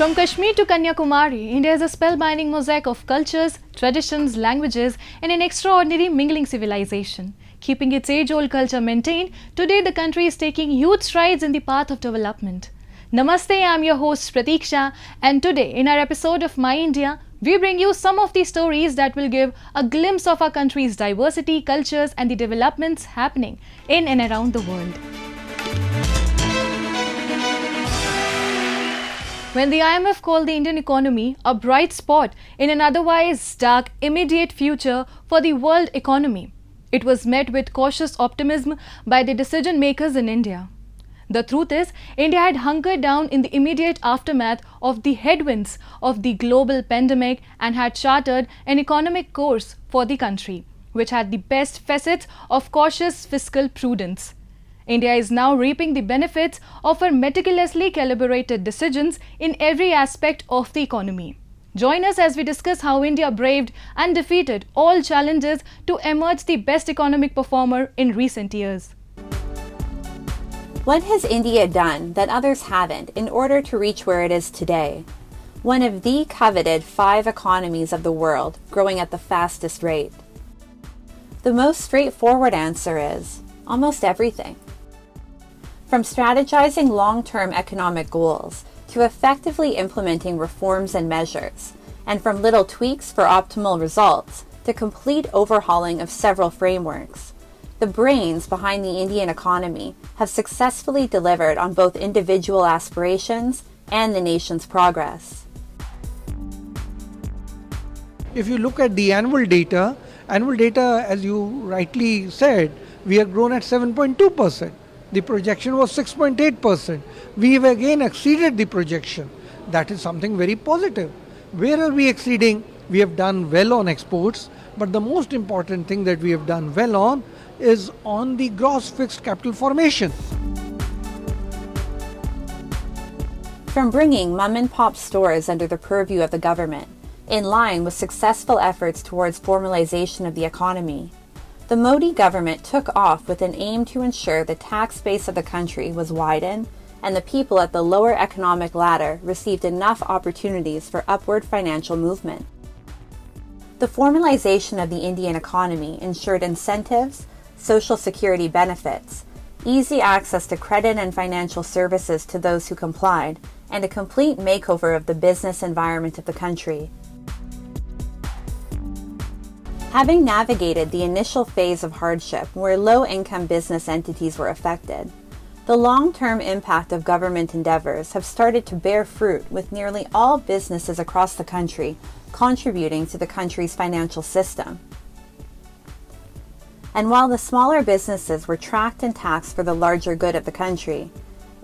From Kashmir to Kanyakumari, India is a spellbinding mosaic of cultures, traditions, languages, and an extraordinary mingling civilization. Keeping its age-old culture maintained, today the country is taking huge strides in the path of development. Namaste, I am your host Pratiksha, and today in our episode of My India, we bring you some of the stories that will give a glimpse of our country's diversity, cultures, and the developments happening in and around the world. When the IMF called the Indian economy a bright spot in an otherwise dark immediate future for the world economy, it was met with cautious optimism by the decision makers in India. The truth is, India had hunkered down in the immediate aftermath of the headwinds of the global pandemic and had chartered an economic course for the country, which had the best facets of cautious fiscal prudence. India is now reaping the benefits of her meticulously calibrated decisions in every aspect of the economy. Join us as we discuss how India braved and defeated all challenges to emerge the best economic performer in recent years. What has India done that others haven't in order to reach where it is today? One of the coveted 5 economies of the world, growing at the fastest rate. The most straightforward answer is almost everything. From strategizing long-term economic goals to effectively implementing reforms and measures, and from little tweaks for optimal results to complete overhauling of several frameworks, the brains behind the Indian economy have successfully delivered on both individual aspirations and the nation's progress. If you look at the annual data, as you rightly said, we have grown at 7.2%. The projection was 6.8%. We have again exceeded the projection. That is something very positive. Where are we exceeding? We have done well on exports, but the most important thing that we have done well on is on the gross fixed capital formation. From bringing mom-and-pop stores under the purview of the government, in line with successful efforts towards formalization of the economy, the Modi government took off with an aim to ensure the tax base of the country was widened and the people at the lower economic ladder received enough opportunities for upward financial movement. The formalization of the Indian economy ensured incentives, social security benefits, easy access to credit and financial services to those who complied, and a complete makeover of the business environment of the country. Having navigated the initial phase of hardship where low-income business entities were affected, the long-term impact of government endeavors have started to bear fruit with nearly all businesses across the country contributing to the country's financial system. And while the smaller businesses were tracked and taxed for the larger good of the country,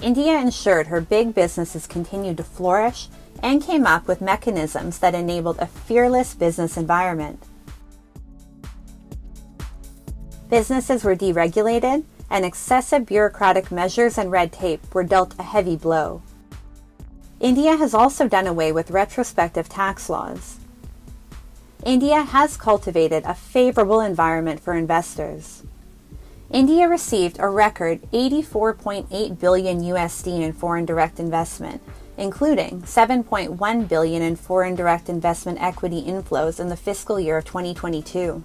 India ensured her big businesses continued to flourish and came up with mechanisms that enabled a fearless business environment. Businesses were deregulated, and excessive bureaucratic measures and red tape were dealt a heavy blow. India has also done away with retrospective tax laws. India has cultivated a favorable environment for investors. India received a record $84.8 billion USD in foreign direct investment, including $7.1 billion in foreign direct investment equity inflows in the fiscal year of 2022.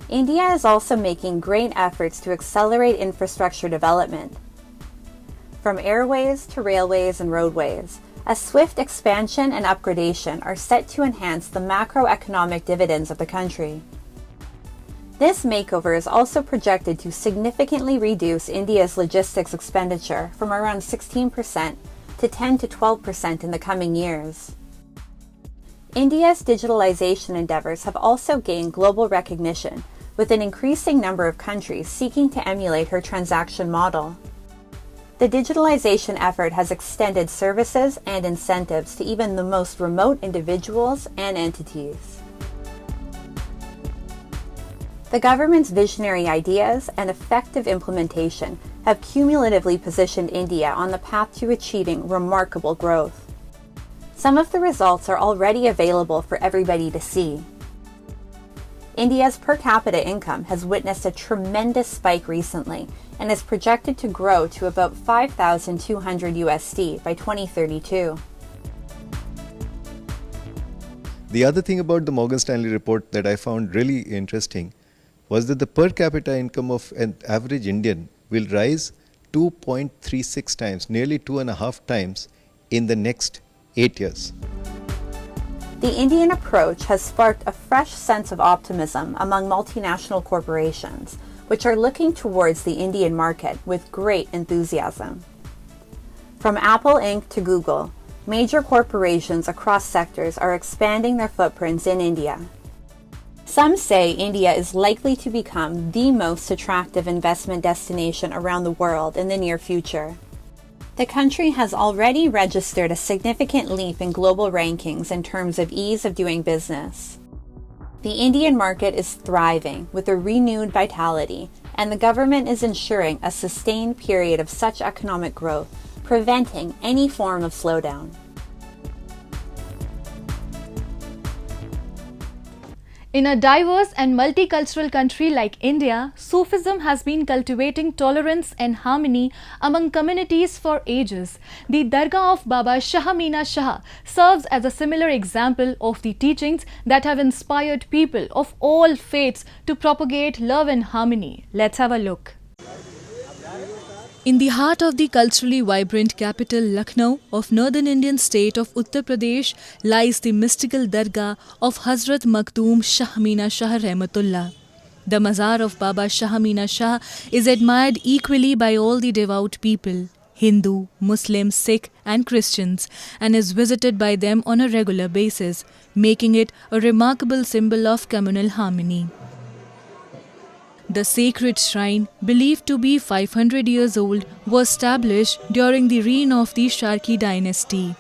India is also making great efforts to accelerate infrastructure development. From airways to railways and roadways, a swift expansion and upgradation are set to enhance the macroeconomic dividends of the country. This makeover is also projected to significantly reduce India's logistics expenditure from around 16% to 10 to 12% in the coming years. India's digitalization endeavors have also gained global recognition, with an increasing number of countries seeking to emulate her transaction model. The digitalization effort has extended services and incentives to even the most remote individuals and entities. The government's visionary ideas and effective implementation have cumulatively positioned India on the path to achieving remarkable growth. Some of the results are already available for everybody to see. India's per capita income has witnessed a tremendous spike recently and is projected to grow to about $5,200 USD by 2032. The other thing about the Morgan Stanley report that I found really interesting was that the per capita income of an average Indian will rise 2.36 times, nearly 2.5 times in the next 8 years. The Indian approach has sparked a fresh sense of optimism among multinational corporations, which are looking towards the Indian market with great enthusiasm. From Apple Inc. to Google, major corporations across sectors are expanding their footprints in India. Some say India is likely to become the most attractive investment destination around the world in the near future. The country has already registered a significant leap in global rankings in terms of ease of doing business. The Indian market is thriving with a renewed vitality, and the government is ensuring a sustained period of such economic growth, preventing any form of slowdown. In a diverse and multicultural country like India, Sufism has been cultivating tolerance and harmony among communities for ages. The Dargah of Baba Shah Mina Shah serves as a similar example of the teachings that have inspired people of all faiths to propagate love and harmony. Let's have a look. In the heart of the culturally vibrant capital Lucknow of northern Indian state of Uttar Pradesh lies the mystical Dargah of Hazrat Makhdoom Shah Mina Shah Rahmatullah. The mazar of Baba Shah Mina Shah is admired equally by all the devout people, Hindu, Muslim, Sikh and Christians, and is visited by them on a regular basis, making it a remarkable symbol of communal harmony. The sacred shrine, believed to be 500 years old, was established during the reign of the Sharki dynasty.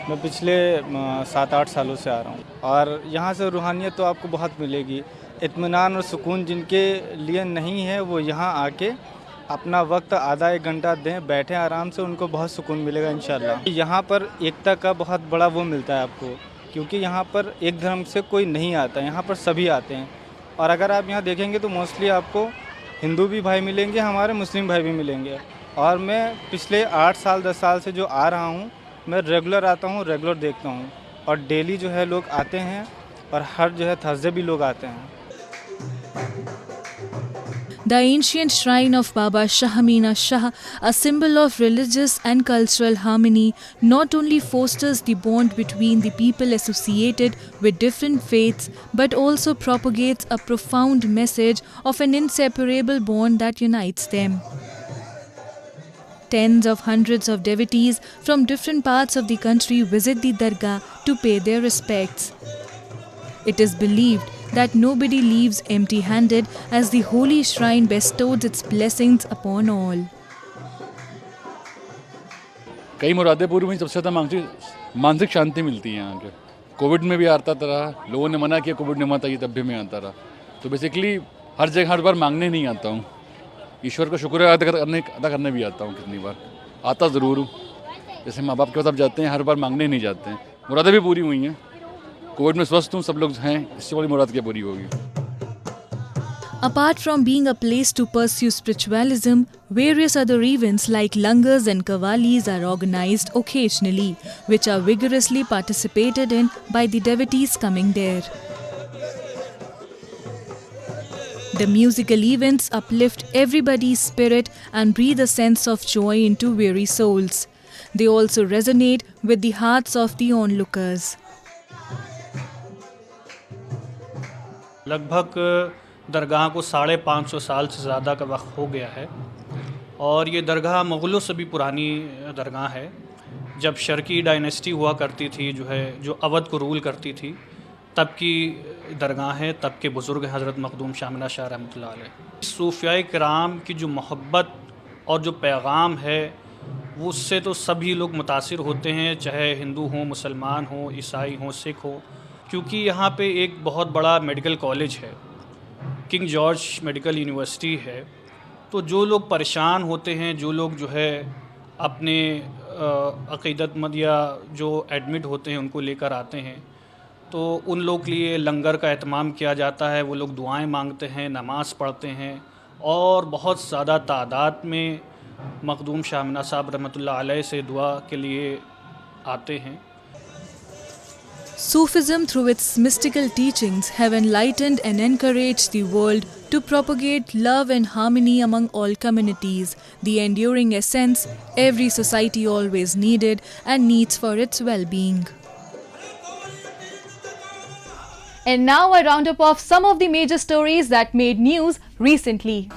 मैं पिछले 7-8 सालों से आ रहा हूँ और यहाँ से रूहानियत तो आपको बहुत मिलेगी। इत्मीनान और सुकून जिनके लिए नहीं है वो यहाँ आके अपना वक्त आधा एक घंटा दें, बैठें आराम से, उनको बहुत सुकून मिलेगा इंशाल्लाह। यहाँ पर एकता का बहुत बड़ा वो मिलता है आपको, क्योंकि यहाँ पर एक धर्म से कोई नहीं आता, यहाँ पर सभी आते हैं। और अगर आप यहाँ देखेंगे तो मोस्टली आपको हिंदू भी भाई मिलेंगे, हमारे मुस्लिम भाई भी मिलेंगे। और मैं पिछले 8 साल 10 साल से जो आ रहा हूँ, मैं रेगुलर आता हूँ, रेगुलर देखता हूँ और डेली जो है लोग आते हैं और हर जो है थर्सडे भी लोग आते हैं। The ancient shrine of Baba Shah Mina Shah, a symbol of religious and cultural harmony, not only fosters the bond between the people associated with different faiths, but also propagates a profound message of an inseparable bond that unites them. Tens of hundreds of devotees from different parts of the country visit the Dargah to pay their respects. It is believed that nobody leaves empty-handed as the holy shrine bestows its blessings upon all. कई मुरादें पूरी हुई, सबसे ज़्यादा मानसिक शांति मिलती है यहाँ के। कोविड में भी आता रहा, लोगों ने मना किया कोविड में मत आइए, तब भी मैं आता रहा। तो बेसिकली हर जगह हर बार मांगने नहीं आता हूँ, ईश्वर का शुक्र अदा करने भी आता हूँ। कितनी बार आता ज़रूर हूँ, जैसे माँ बाप के पास जाते हैं, हर बार मांगने नहीं जाते हैं। मुरादें भी पूरी हुई हैं, कोविड में स्वस्थ हूँ, सब लोग हैं, इससे बड़ी मुराद क्या पूरी होगी। Apart from being a place to pursue spiritualism, various other events like langars and qawwalis are organized occasionally, which are vigorously participated in by the devotees coming there. The musical events uplift everybody's spirit and breathe a sense of joy into weary souls. They also resonate with the hearts of the onlookers. लगभग दरगाह को 550 साल से ज़्यादा का वक्त हो गया है और ये दरगाह मुग़लों से भी पुरानी दरगाह है। जब शर्की डायनेस्टी हुआ करती थी, जो अवध को रूल करती थी, तब की दरगाह है, तब के बुज़ुर्ग हज़रत मखदूम शाह मिना शाह रहमतुल्लाह अलैह। सूफियाए किराम की जो मोहब्बत और जो पैगाम है, वो उससे तो सभी लोग मुतासिर होते हैं, चाहे हिंदू हों, मुसलमान हों, ईसाई हों, सिख हों, क्योंकि यहाँ पे एक बहुत बड़ा मेडिकल कॉलेज है, किंग जॉर्ज मेडिकल यूनिवर्सिटी है। तो जो लोग परेशान होते हैं, जो लोग अपने अक़ीदतमंद या जो एडमिट होते हैं उनको लेकर आते हैं, तो उन लोग के लिए लंगर का एहतमाम किया जाता है। वो लोग दुआएं मांगते हैं, नमाज़ पढ़ते हैं और बहुत ज़्यादा तादाद में मखदूम शाह मिना साहब रहमतुल्लाह अलैह से दुआ के लिए आते हैं। Sufism, through its mystical teachings, have enlightened and encouraged the world to propagate love and harmony among all communities, the enduring essence every society always needed and needs for its well-being. And now a roundup of some of the major stories that made news recently.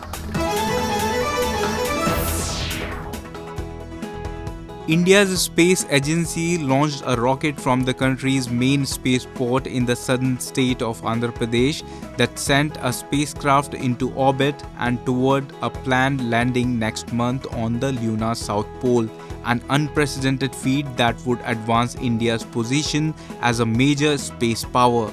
India's space agency launched a rocket from the country's main spaceport in the southern state of Andhra Pradesh that sent a spacecraft into orbit and toward a planned landing next month on the lunar south pole, an unprecedented feat that would advance India's position as a major space power.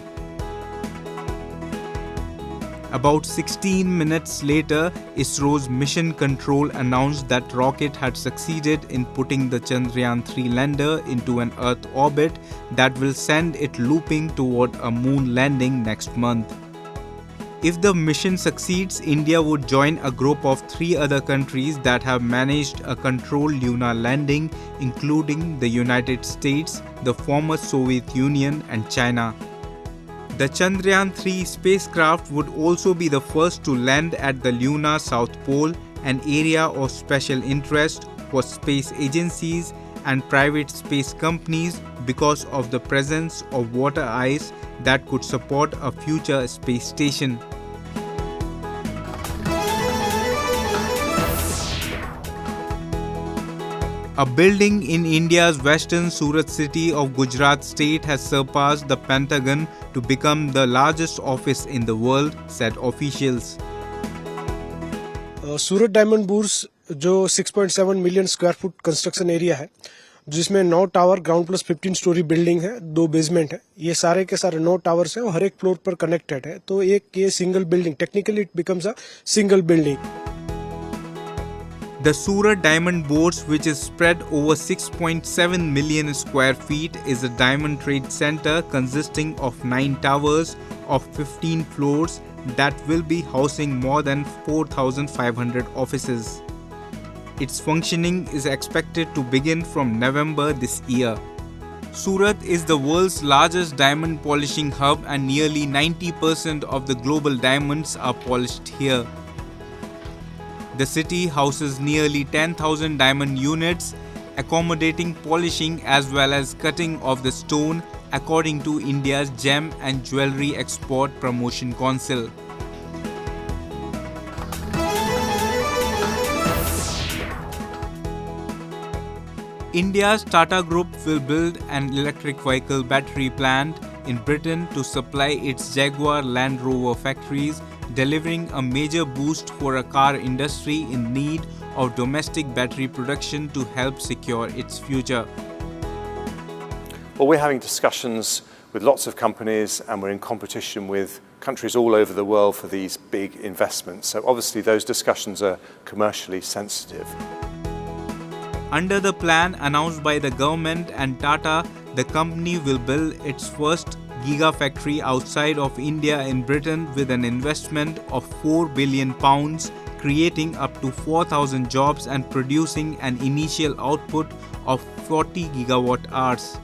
About 16 minutes later, ISRO's Mission Control announced that rocket had succeeded in putting the Chandrayaan-3 lander into an Earth orbit that will send it looping toward a moon landing next month. If the mission succeeds, India would join a group of 3 other countries that have managed a controlled lunar landing, including the United States, the former Soviet Union, and China. The Chandrayaan-3 spacecraft would also be the first to land at the lunar south pole, an area of special interest for space agencies and private space companies because of the presence of water ice that could support a future space station. A building in India's western Surat city of Gujarat state has surpassed the Pentagon to become the largest office in the world, said officials. Surat diamond bourse जो 6.7 million square foot construction area है, जिसमें 9 tower, ground plus 15 story building है, 2 basement है, ये सारे के सारे 9 towers हैं और हर एक फ्लोर पर कनेक्टेड है, तो एक ये single building, technically it becomes a single building. The Surat Diamond Bourse, which is spread over 6.7 million square feet, is a diamond trade center consisting of 9 towers of 15 floors that will be housing more than 4,500 offices. Its functioning is expected to begin from November this year. Surat is the world's largest diamond polishing hub and nearly 90% of the global diamonds are polished here. The city houses nearly 10,000 diamond units, accommodating polishing as well as cutting of the stone, according to India's Gem and Jewellery Export Promotion Council. India's Tata Group will build an electric vehicle battery plant in Britain to supply its Jaguar Land Rover factories, delivering a major boost for a car industry in need of domestic battery production to help secure its future. Well, we're having discussions with lots of companies and we're in competition with countries all over the world for these big investments. So obviously those discussions are commercially sensitive. Under the plan announced by the government and Tata, the company will build its first gigafactory outside of India in Britain with an investment of £4 billion, creating up to 4,000 jobs and producing an initial output of 40 gigawatt hours.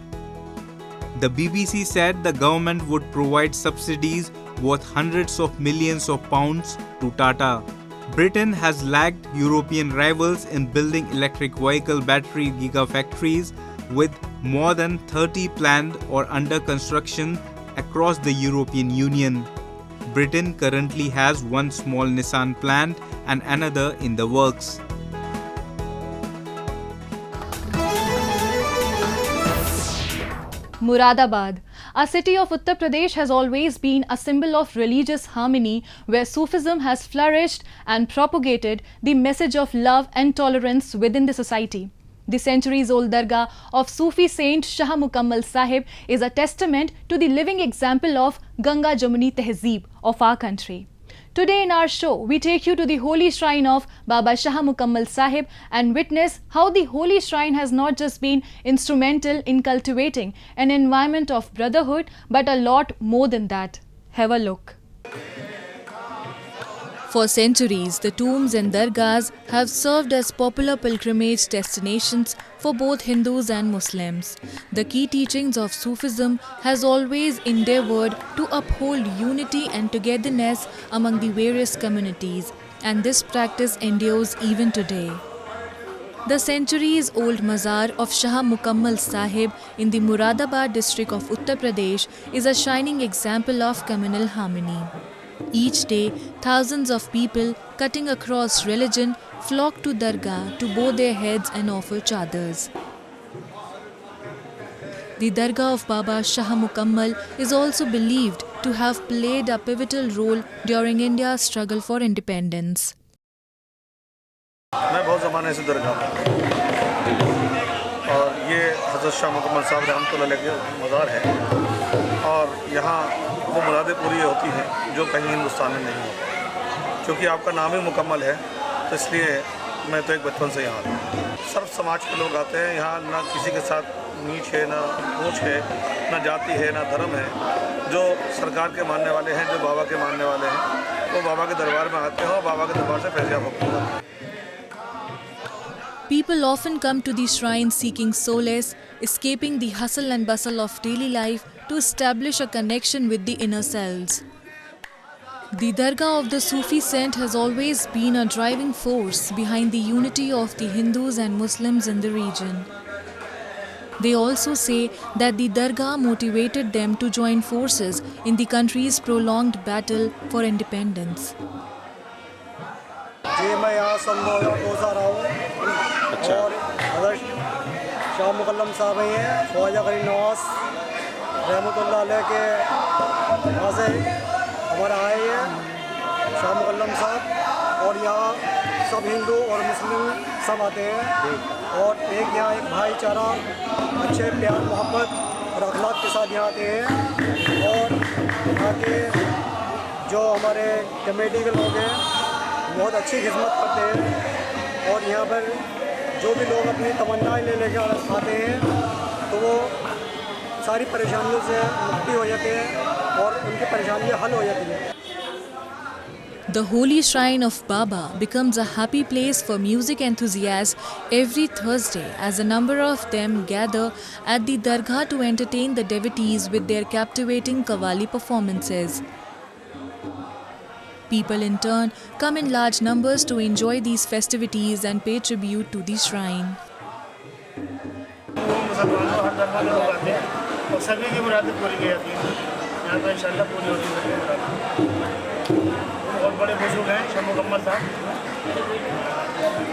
The BBC said the government would provide subsidies worth hundreds of millions of pounds to Tata. Britain has lagged European rivals in building electric vehicle battery gigafactories, with more than 30 planned or under construction across the European Union. Britain currently has one small Nissan plant and another in the works. Muradabad, a city of Uttar Pradesh, has always been a symbol of religious harmony, where Sufism has flourished and propagated the message of love and tolerance within the society. The centuries-old Dargah of Sufi Saint Shah Mukammal Sahib is a testament to the living example of Ganga jamuni tehzeeb of our country. Today in our show, we take you to the holy shrine of Baba Shah Mukammal Sahib and witness how the holy shrine has not just been instrumental in cultivating an environment of brotherhood, but a lot more than that. Have a look. For centuries, the tombs and dargahs have served as popular pilgrimage destinations for both Hindus and Muslims. The key teachings of Sufism has always endeavored to uphold unity and togetherness among the various communities, and this practice endures even today. The centuries-old mazar of Shah Mukammal Sahib in the Muradabad district of Uttar Pradesh is a shining example of communal harmony. Each day, thousands of people cutting across religion flock to Dargah to bow their heads and offer chadars. The Dargah of Baba Shah Mukammal is also believed to have played a pivotal role during India's struggle for independence. मैं बहुत ज़माने से दरगाह में और ये हज़रत शाह मुकम्मल साहब रहमतुल्लाह अलैह के मज़ार है और यहाँ वो मुरादें पूरी होती हैं जो कहीं हिंदुस्तान में नहीं होती। क्योंकि आपका नाम ही मुकम्मल है तो इसलिए मैं तो एक बचपन से यहाँ हूँ। सर्व समाज के लोग आते हैं यहाँ, ना किसी के साथ नीच है, ना ऊँच है, ना जाति है, ना धर्म है। जो सरकार के मानने वाले हैं, जो बाबा के मानने वाले हैं, वो बाबा के दरबार में आते हैं और बाबा के दरबार से फैज़याब होते हैं। People often come to these shrines seeking solace, escaping the hustle and bustle of daily life to establish a connection with the inner selves. The Dargah of the Sufisaint has always been a driving force behind the unity of the Hindus and Muslims in the region. They also say that the Dargah motivated them to join forces in the country's prolonged battle for independence. जी मैं यहाँ सन 2002 से आ रहा हूँ और हज़रत शाह मुकल्लम साहब ही हैं, ख्वाजा गरीब नवाज रहमतुल्लाह अलैह के यहाँ से हमारा आए हैं शाह मुकल्लम साहब। और यहाँ सब हिंदू और मुस्लिम सब आते हैं और यहाँ एक भाईचारा, अच्छे प्यार मोहब्बत और अखलाक के साथ यहाँ आते हैं। और यहाँ के जो हमारे कमेटी के लोग हैं बहुत अच्छी खिदमत करते हैं और यहाँ पर जो भी लोग अपनी तमन्नाएं लेकर आते हैं तो वो सारी परेशानियों से मुक्ति हो जाते हैं और उनकी परेशानियां हल हो जाती हैं। The holy shrine of Baba becomes a happy place for music enthusiasts every Thursday as a number of them gather at the Dargah to entertain the devotees with their captivating Qawwali performances. People in turn come in large numbers to enjoy these festivities and pay tribute to the shrine. सभी की मुरादें पूरी की जाती हैं यहाँ पर इंशाल्लाह पूरी होती है। बहुत बड़े बुजुर्ग हैं शाह मुकम्मल साहब,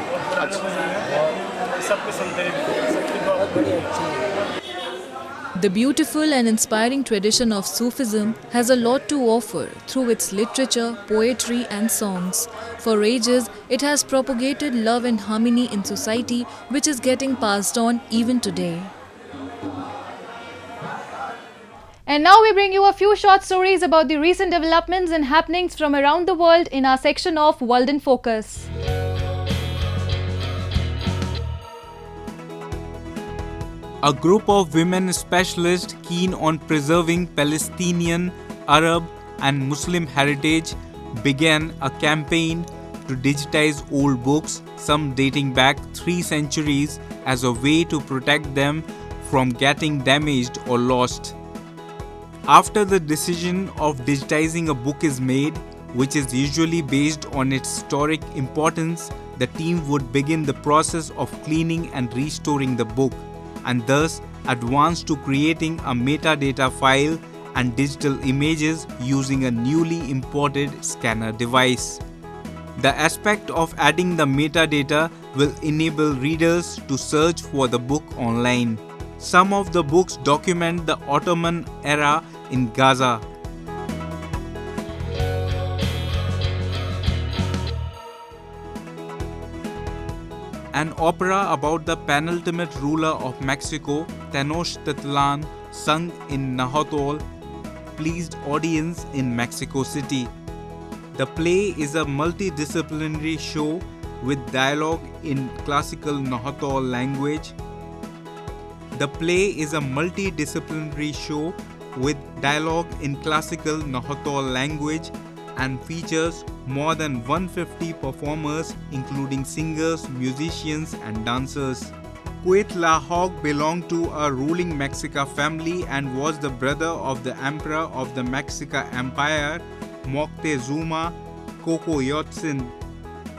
बहुत पुराने बुजुर्ग हैं, सबको सुनते हैं, सबकी बहुत बड़ी अच्छी है। The beautiful and inspiring tradition of Sufism has a lot to offer through its literature, poetry and songs. For ages, it has propagated love and harmony in society, which is getting passed on even today. And now we bring you a few short stories about the recent developments and happenings from around the world in our section of World in Focus. A group of women specialists keen on preserving Palestinian, Arab and Muslim heritage began a campaign to digitize old books, some dating back 3 centuries, as a way to protect them from getting damaged or lost. After the decision of digitizing a book is made, which is usually based on its historic importance, the team would begin the process of cleaning and restoring the book, and thus advance to creating a metadata file and digital images using a newly imported scanner device. The aspect of adding the metadata will enable readers to search for the book online. Some of the books document the Ottoman era in Gaza. An opera about the penultimate ruler of Mexico, Tenochtitlan, sung in Nahuatl, pleased audience in Mexico City. The play is a multidisciplinary show with dialogue in classical Nahuatl language. The play is a multidisciplinary show with dialogue in classical Nahuatl language and features more than 150 performers, including singers, musicians, and dancers. Quetzalcoatl belonged to a ruling Mexica family and was the brother of the emperor of the Mexica Empire, Moctezuma Cocoyotzin.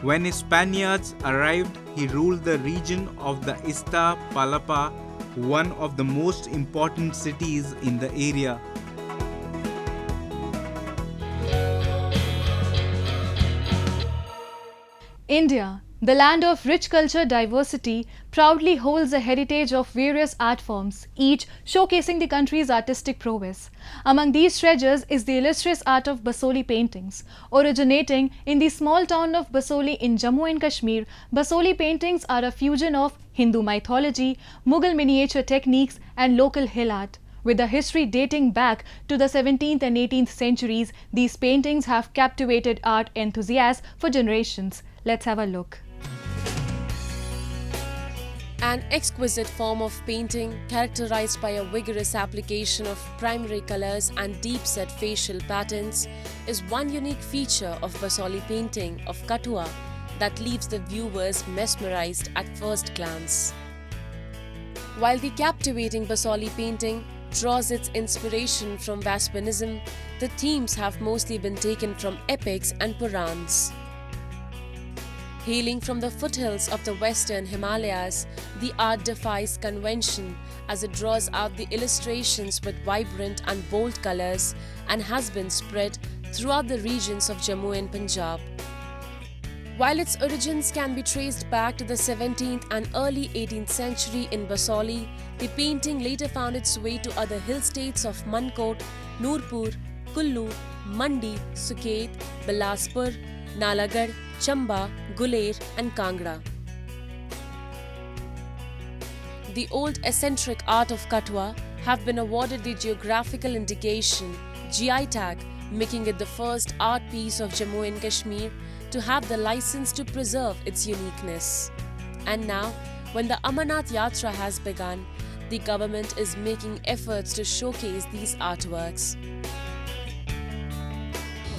When Spaniards arrived, he ruled the region of the Iztapalapa, one of the most important cities in the area. India, the land of rich culture diversity, proudly holds a heritage of various art forms, each showcasing the country's artistic prowess. Among these treasures is the illustrious art of Basohli paintings. Originating in the small town of Basohli in Jammu and Kashmir, Basohli paintings are a fusion of Hindu mythology, Mughal miniature techniques, and local hill art. With a history dating back to the 17th and 18th centuries, these paintings have captivated art enthusiasts for generations. Let's have a look. An exquisite form of painting characterized by a vigorous application of primary colors and deep-set facial patterns is one unique feature of Basohli painting of Kathua that leaves the viewers mesmerized at first glance. While the captivating Basohli painting draws its inspiration from Vaspianism, the themes have mostly been taken from epics and Purans. Hailing from the foothills of the western Himalayas, the art defies convention as it draws out the illustrations with vibrant and bold colors and has been spread throughout the regions of Jammu and Punjab. While its origins can be traced back to the 17th and early 18th century in Basohli, the painting later found its way to other hill states of Mankot, Nurpur, Kullu, Mandi, Suket, Bilaspur, Nalagarh, Chamba, Guler and Kangra. The old eccentric art of Kathua have been awarded the geographical indication GI tag, making it the first art piece of Jammu and Kashmir to have the license to preserve its uniqueness. And now, when the Amarnath Yatra has begun, the government is making efforts to showcase these artworks.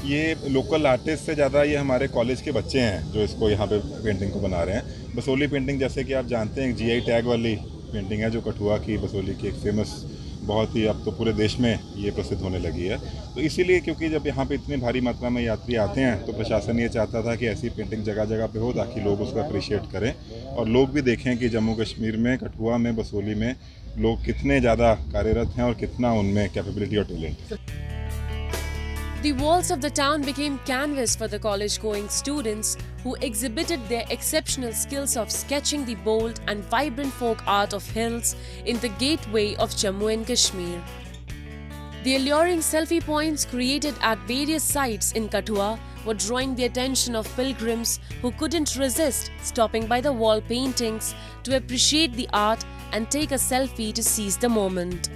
ये local artist से ज़्यादा ये हमारे college के बच्चे हैं जो इसको यहाँ पे पेंटिंग को बना रहे हैं। बसोहली पेंटिंग जैसे कि आप जानते हैं जीआई टैग वाली पेंटिंग है जो कठुआ की बसोहली की एक फेमस, बहुत ही अब तो पूरे देश में ये प्रसिद्ध होने लगी है। तो इसीलिए क्योंकि जब यहाँ पे इतनी भारी मात्रा में यात्री आते हैं तो प्रशासन ये चाहता था कि ऐसी पेंटिंग जगह जगह पे हो ताकि लोग उसको अप्रिशिएट करें और लोग भी देखें कि जम्मू कश्मीर में कठुआ में बसोहली में लोग कितने ज़्यादा कार्यरत हैं और कितना उनमें कैपेबिलिटी और टैलेंट है। The walls of the town became canvas for the college-going students who exhibited their exceptional skills of sketching the bold and vibrant folk art of hills in the gateway of Jammu and Kashmir. The alluring selfie points created at various sites in Kathua were drawing the attention of pilgrims who couldn't resist stopping by the wall paintings to appreciate the art and take a selfie to seize the moment.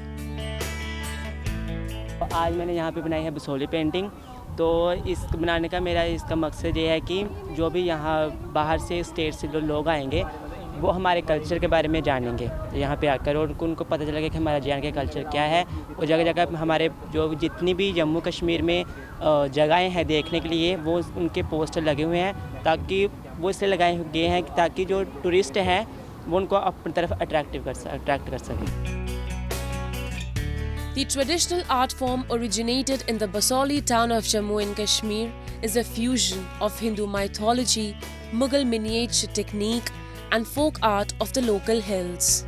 आज मैंने यहाँ पे बनाई है Basohli painting. तो इस बनाने का मेरा इसका मकसद ये है कि जो भी यहाँ बाहर से स्टेट से जो लोग आएंगे वो हमारे कल्चर के बारे में जानेंगे यहाँ पे आकर और उनको पता चलेगा कि हमारा जे एंड के कल्चर क्या है। और जगह जगह हमारे जो जितनी भी जम्मू कश्मीर में जगहें हैं देखने के लिए वो उनके पोस्टर लगे हुए हैं, ताकि वो इसलिए लगाए गए हैं ताकि जो टूरिस्ट हैं वो उनको अपनी तरफ अट्रैक्ट कर सकें। The traditional art form originated in the Basohli town of Jammu and Kashmir is a fusion of Hindu mythology, Mughal miniature technique and folk art of the local hills.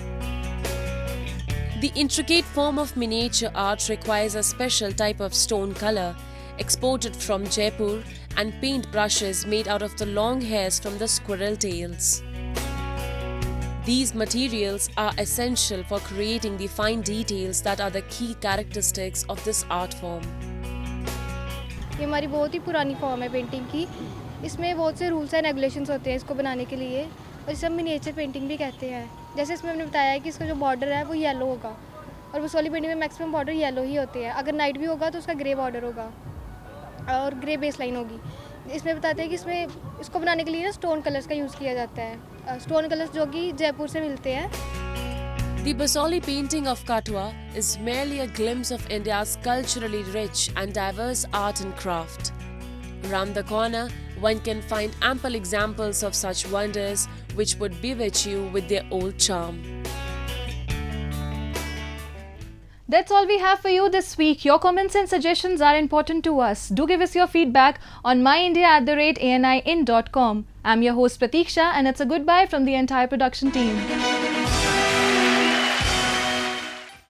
The intricate form of miniature art requires a special type of stone color exported from Jaipur and paint brushes made out of the long hairs from the squirrel tails. These materials are essential for creating the fine details that are the key characteristics of this art form. ये हमारी बहुत ही पुरानी form है painting की। इसमें बहुत से rules and regulations होते हैं इसको बनाने के लिए और इसे हम मिनिएचर पेंटिंग भी कहते हैं। जैसे इसमें हमने बताया है कि इसका जो बॉर्डर है वो येलो होगा और बसोहली पेंटिंग में मैक्सिमम बॉर्डर येलो ही होते हैं। अगर नाइट भी होगा तो उसका ग्रे बॉर्डर होगा और ग्रे बेस लाइन होगी। इसमें बताते हैं कि इसमें इसको बनाने के लिए ना स्टोन कलर्स का यूज़ किया जाता है, स्टोन कलर्स जो कि जयपुर से मिलते हैं। The Basohli painting of Kathua is merely a glimpse of India's culturally rich and diverse art and craft. Round the corner, one can find ample examples of such wonders which would bewitch you with their old charm. That's all we have for you this week. Your comments and suggestions are important to us. Do give us your feedback on myindia@anin.com. I'm your host Pratiksha, and it's a goodbye from the entire production team.